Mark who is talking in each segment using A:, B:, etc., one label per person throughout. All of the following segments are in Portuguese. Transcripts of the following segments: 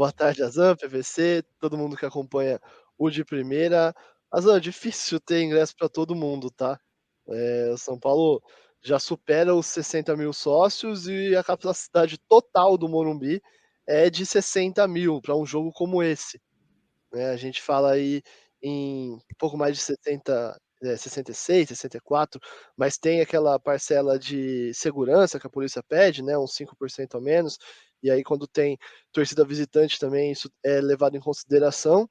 A: Boa tarde, Azan, PVC, todo mundo que acompanha o De Primeira. Azan, é difícil ter ingresso para todo mundo, tá? O São Paulo já supera os 60.000 sócios e a capacidade total do Morumbi é de 60.000 para um jogo como esse, né? A gente fala aí em pouco mais de 66, 64, mas tem aquela parcela de segurança que a polícia pede, né, uns 5% a menos, e aí quando tem torcida visitante também isso é levado em consideração.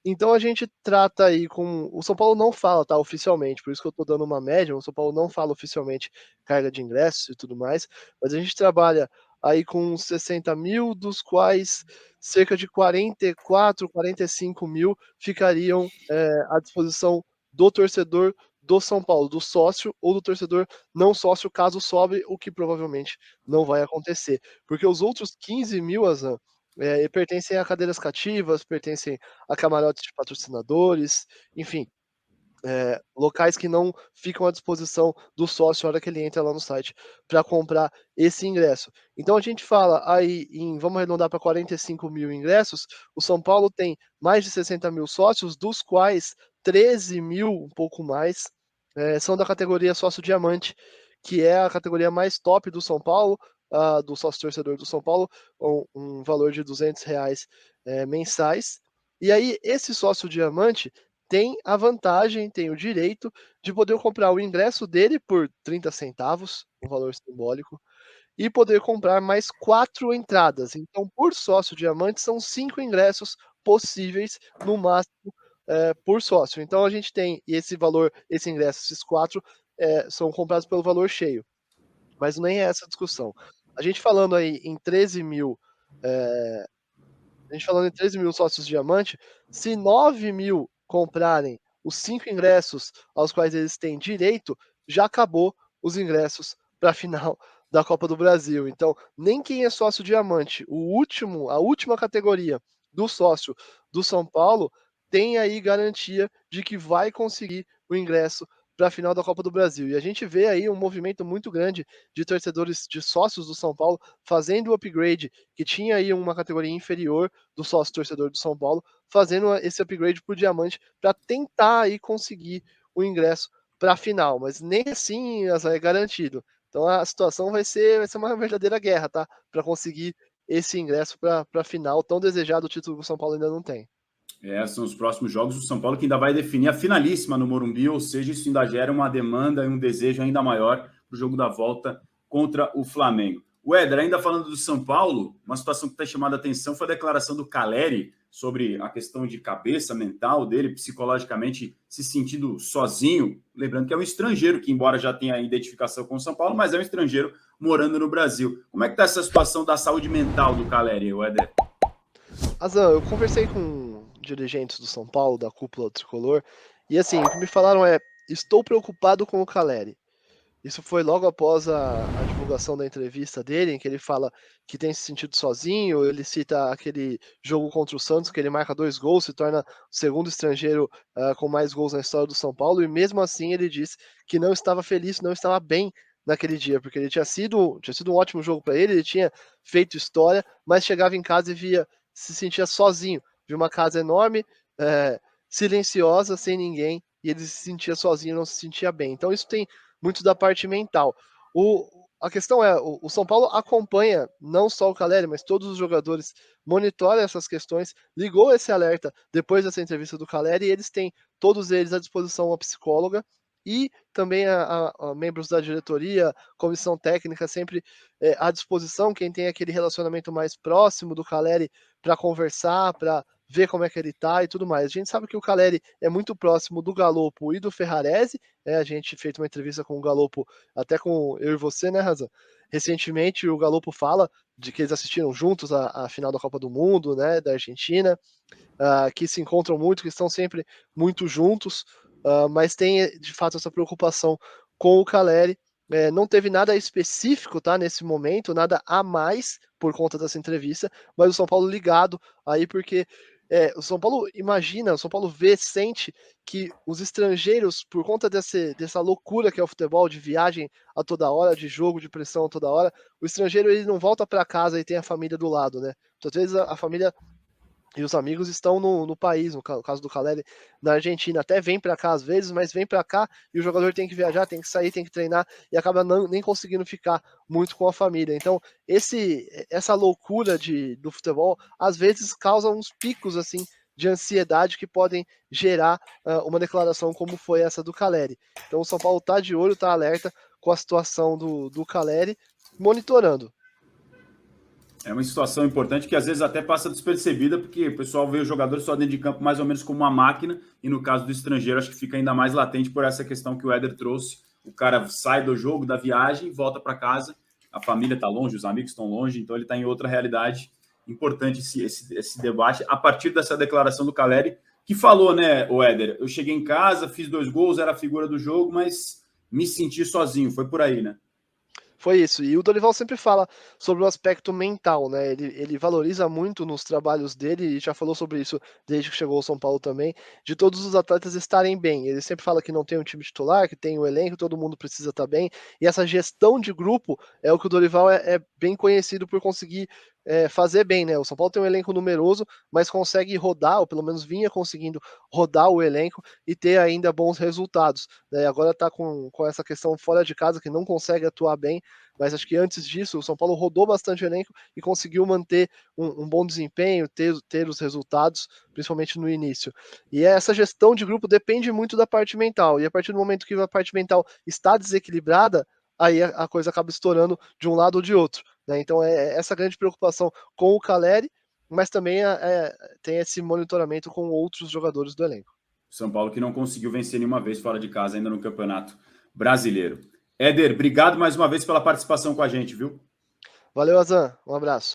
A: Então a gente trata aí com o São Paulo não fala, tá, oficialmente, por isso que eu tô dando uma média, o São Paulo não fala oficialmente carga de ingressos e tudo mais, mas a gente trabalha aí com 60.000, dos quais cerca de 44, 45.000 ficariam, à disposição do torcedor do São Paulo, do sócio ou do torcedor não sócio, caso sobre, o que provavelmente não vai acontecer. Porque os outros 15.000, Azam, pertencem a cadeiras cativas, pertencem a camarotes de patrocinadores, enfim, locais que não ficam à disposição do sócio na hora que ele entra lá no site para comprar esse ingresso. Então a gente fala aí em, vamos arredondar para 45.000 ingressos, o São Paulo tem mais de 60.000 sócios, dos quais 13.000, um pouco mais, são da categoria sócio diamante, que é a categoria mais top do São Paulo, do sócio torcedor do São Paulo, um valor de R$ 200 mensais. E aí, esse sócio diamante tem a vantagem, tem o direito de poder comprar o ingresso dele por 30 centavos, um valor simbólico, e poder comprar mais 4 entradas. Então, por sócio diamante, são 5 ingressos possíveis, no máximo, por sócio. Então, a gente tem esse valor, esse ingresso, esses 4 são comprados pelo valor cheio. Mas nem é essa a discussão. A gente falando aí em 13.000, a gente falando em 13.000 sócios diamante, se 9.000 comprarem os 5 ingressos aos quais eles têm direito, já acabou os ingressos para a final da Copa do Brasil. Então, nem quem é sócio diamante, a última categoria do sócio do São Paulo, tem aí garantia de que vai conseguir o ingresso para a final da Copa do Brasil. E a gente vê aí um movimento muito grande de torcedores, de sócios do São Paulo, fazendo o upgrade, que tinha aí uma categoria inferior do sócio torcedor do São Paulo, fazendo esse upgrade para o diamante para tentar aí conseguir o ingresso para a final, mas nem assim é garantido. Então a situação vai ser uma verdadeira guerra, tá? Para conseguir esse ingresso para a final, tão desejado o título que o São Paulo ainda não tem.
B: São os próximos jogos do São Paulo que ainda vai definir a finalíssima no Morumbi, ou seja, isso ainda gera uma demanda e um desejo ainda maior para o jogo da volta contra o Flamengo. O Éder, ainda falando do São Paulo, uma situação que está chamando a atenção foi a declaração do Caleri sobre a questão de cabeça mental dele, psicologicamente se sentindo sozinho. Lembrando que é um estrangeiro, que embora já tenha identificação com o São Paulo, mas é um estrangeiro morando no Brasil. Como é que está essa situação da saúde mental do Caleri, Éder?
A: Azan, eu conversei com dirigentes do São Paulo, da cúpula tricolor, e assim, o que me falaram é: estou preocupado com o Caleri. Isso foi logo após a divulgação da entrevista dele, em que ele fala que tem se sentido sozinho. Ele cita aquele jogo contra o Santos, que ele marca 2 gols, se torna o segundo estrangeiro com mais gols na história do São Paulo, e mesmo assim ele disse que não estava feliz, não estava bem naquele dia, porque ele tinha sido um ótimo jogo para ele tinha feito história, mas chegava em casa e se sentia sozinho, via uma casa enorme, silenciosa, sem ninguém, e ele se sentia sozinho, não se sentia bem. Então isso tem muito da parte mental. A questão é, o São Paulo acompanha não só o Caleri, mas todos os jogadores, monitora essas questões, ligou esse alerta depois dessa entrevista do Caleri, e eles têm, todos eles, à disposição uma psicóloga e também a membros da diretoria, comissão técnica, sempre à disposição, quem tem aquele relacionamento mais próximo do Caleri para conversar, para ver como é que ele tá e tudo mais. A gente sabe que o Caleri é muito próximo do Galopo e do Ferrarese, a gente fez uma entrevista com o Galopo, até com eu e você, né, Razan? Recentemente o Galopo fala de que eles assistiram juntos a final da Copa do Mundo, né, da Argentina, que se encontram muito, que estão sempre muito juntos, mas tem de fato essa preocupação com o Caleri. Não teve nada específico, tá, nesse momento, nada a mais por conta dessa entrevista, mas o São Paulo ligado aí porque o São Paulo imagina, o São Paulo sente que os estrangeiros, por conta dessa loucura que é o futebol, de viagem a toda hora, de jogo, de pressão a toda hora, o estrangeiro ele não volta para casa e tem a família do lado, né? Muitas vezes a família e os amigos estão no país, no caso do Caleri, na Argentina, até vem para cá às vezes, mas vem para cá e o jogador tem que viajar, tem que sair, tem que treinar e acaba nem conseguindo ficar muito com a família. Então, essa loucura do futebol às vezes causa uns picos assim de ansiedade que podem gerar uma declaração como foi essa do Caleri. Então, o São Paulo está de olho, está alerta com a situação do Caleri, monitorando.
B: É uma situação importante que às vezes até passa despercebida, porque o pessoal vê o jogador só dentro de campo mais ou menos como uma máquina, e no caso do estrangeiro acho que fica ainda mais latente por essa questão que o Éder trouxe. O cara sai do jogo, da viagem, volta para casa, a família está longe, os amigos estão longe, então ele está em outra realidade. Importante esse debate a partir dessa declaração do Caleri, que falou, né, o Éder, eu cheguei em casa, fiz 2 gols, era a figura do jogo, mas me senti sozinho, foi por aí, né?
A: Foi isso. E o Dorival sempre fala sobre o aspecto mental, né? Ele valoriza muito nos trabalhos dele, e já falou sobre isso desde que chegou ao São Paulo também, de todos os atletas estarem bem. Ele sempre fala que não tem um time titular, que tem um elenco, todo mundo precisa estar bem. E essa gestão de grupo é o que o Dorival é bem conhecido por conseguir fazer bem, né? O São Paulo tem um elenco numeroso, mas consegue rodar, ou pelo menos vinha conseguindo rodar o elenco e ter ainda bons resultados, né? Agora está com essa questão fora de casa, que não consegue atuar bem, mas acho que antes disso o São Paulo rodou bastante o elenco e conseguiu manter um bom desempenho, ter os resultados, principalmente no início. E essa gestão de grupo depende muito da parte mental, e a partir do momento que a parte mental está desequilibrada, aí a coisa acaba estourando de um lado ou de outro, né? Então essa grande preocupação com o Caleri, mas também tem esse monitoramento com outros jogadores do elenco.
B: São Paulo que não conseguiu vencer nenhuma vez fora de casa ainda no Campeonato Brasileiro. Éder, obrigado mais uma vez pela participação com a gente, viu?
A: Valeu, Azan. Um abraço.